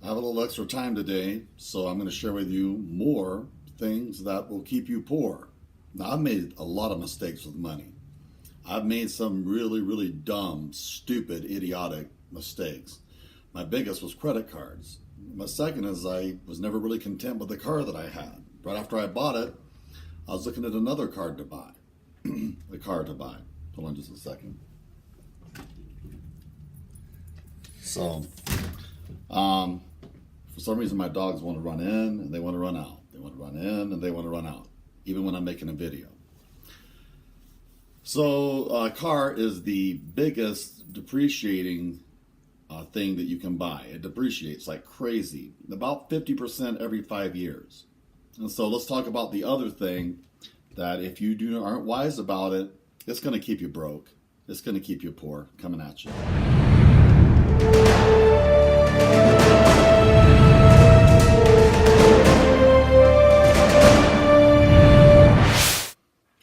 I have a little extra time today, so I'm going to share with you more things that will keep you poor. Now, I've made a lot of mistakes with money. I've made some really, really dumb, stupid, idiotic mistakes. My biggest was credit cards. My second is I was never really content with the car that I had. Right after I bought it, I was looking at another card to buy. The car to buy. Hold on just a second. So, for some reason, my dogs want to run in and they want to run out. They want to run in and they want to run out, even when I'm making a video. So, a car is the biggest depreciating thing that you can buy. It depreciates like crazy, about 50% every 5 years. And so, let's talk about the other thing that if you aren't wise about it, it's going to keep you broke. It's going to keep you poor, coming at you.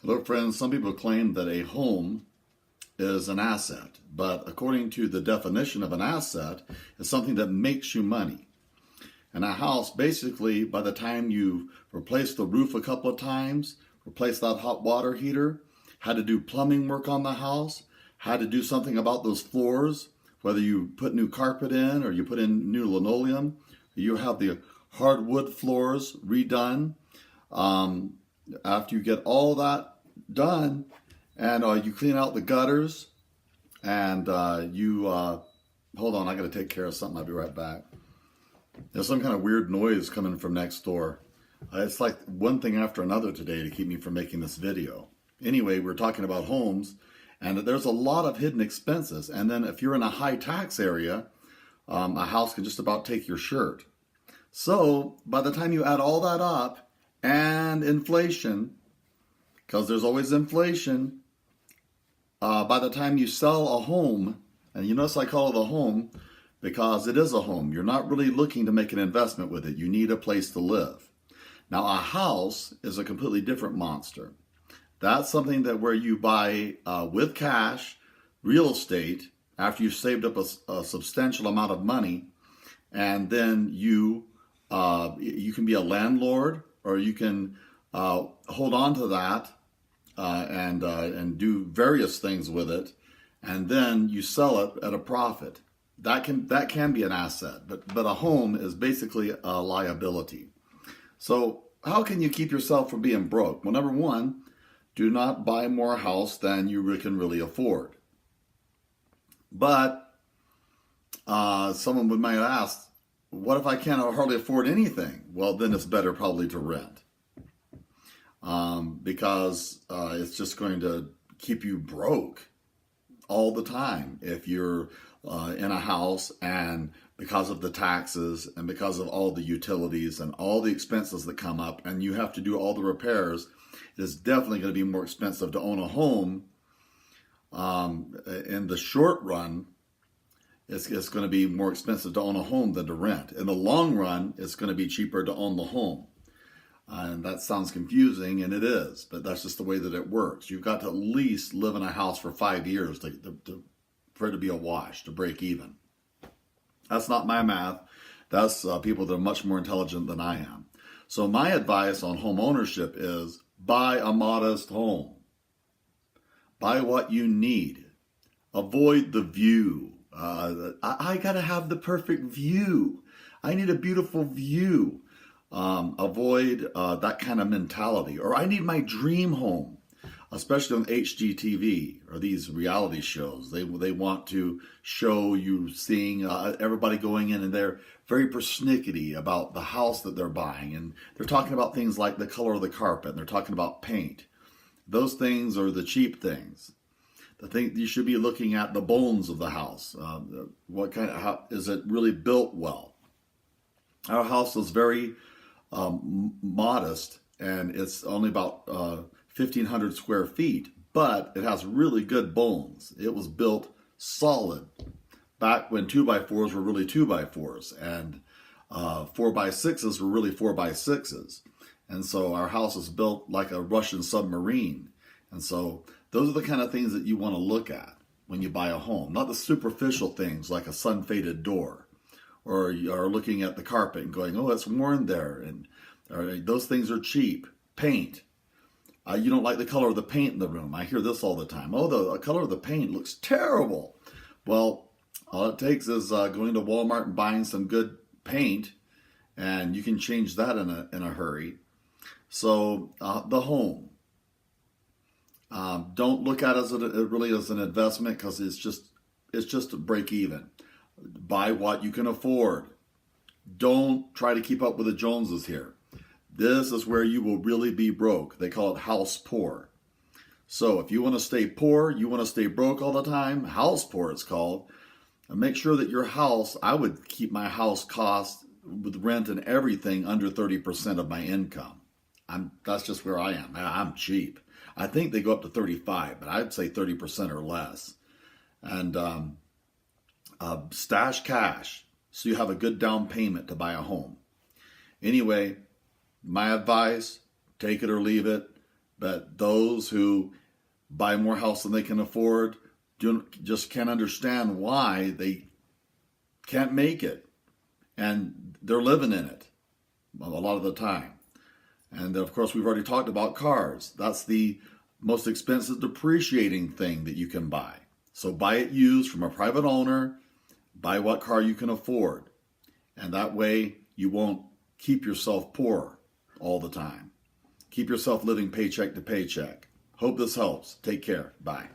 Hello friends, some people claim that a home is an asset, but according to the definition of an asset, it's something that makes you money. And a house, basically, by the time you replace the roof a couple of times, replace that hot water heater, had to do plumbing work on the house, had to do something about those floors, whether you put new carpet in or you put in new linoleum, you have the hardwood floors redone. After you get all that done and you clean out the gutters and hold on, I got to take care of something. I'll be right back. There's some kind of weird noise coming from next door. It's like one thing after another today to keep me from making this video. Anyway, we're talking about homes, and there's a lot of hidden expenses. And then if you're in a high tax area, a house can just about take your shirt. So by the time you add all that up and inflation, because there's always inflation, by the time you sell a home, and you notice I call it a home because it is a home. You're not really looking to make an investment with it. You need a place to live. Now, a house is a completely different monster. That's something that where you buy with cash, real estate, after you've saved up a substantial amount of money, and then you can be a landlord, or you can hold on to that and do various things with it, and then you sell it at a profit. That can be an asset, but a home is basically a liability. So how can you keep yourself from being broke? Well, number one, do not buy more house than you can really afford. But someone might ask, what if I can't hardly afford anything? Well, then it's better probably to rent. Because it's just going to keep you broke all the time if you're in a house, and because of the taxes and because of all the utilities and all the expenses that come up, and you have to do all the repairs, it's definitely going to be more expensive to own a home. In the short run, it's going to be more expensive to own a home than to rent. In the long run, it's going to be cheaper to own the home. And that sounds confusing, and it is, but that's just the way that it works. You've got to at least live in a house for 5 years for it to be a wash, to break even. That's not my math. That's people that are much more intelligent than I am. So my advice on home ownership is buy a modest home. Buy what you need. Avoid the view. I got to have the perfect view. I need a beautiful view. Avoid that kind of mentality. Or I need my dream home, especially on HGTV or these reality shows. They want to show you seeing everybody going in, and they're very persnickety about the house that they're buying. And they're talking about things like the color of the carpet, and they're talking about paint. Those things are the cheap things. The thing you should be looking at the bones of the house. What kind of, how is it really built well? Our house is very modest, and it's only about 1,500 square feet, but it has really good bones. It was built solid back when 2x4s were really 2x4s, and 4x6s were really 4x6s. And so our house is built like a Russian submarine. And so those are the kind of things that you want to look at when you buy a home, not the superficial things like a sun-faded door or you are looking at the carpet and going, oh, it's worn there, and or, those things are cheap. Paint. You don't like the color of the paint in the room. I hear this all the time. Oh, the color of the paint looks terrible. Well, all it takes is going to Walmart and buying some good paint, and you can change that in a hurry. So the home. Don't look at it really as an investment, because it's just a break even. Buy what you can afford. Don't try to keep up with the Joneses here. This is where you will really be broke. They call it house poor. So if you want to stay poor, you want to stay broke all the time, house poor it's called, and make sure that your house, I would keep my house cost with rent and everything under 30% of my income. That's just where I am. I'm cheap. I think they go up to 35, but I'd say 30% or less. And stash cash so you have a good down payment to buy a home. Anyway, my advice, take it or leave it. But those who buy more house than they can afford just can't understand why they can't make it. And they're living in it a lot of the time. And of course, we've already talked about cars. That's the most expensive depreciating thing that you can buy. So buy it used from a private owner. Buy what car you can afford. And that way you won't keep yourself poor all the time. Keep yourself living paycheck to paycheck. Hope this helps. Take care. Bye.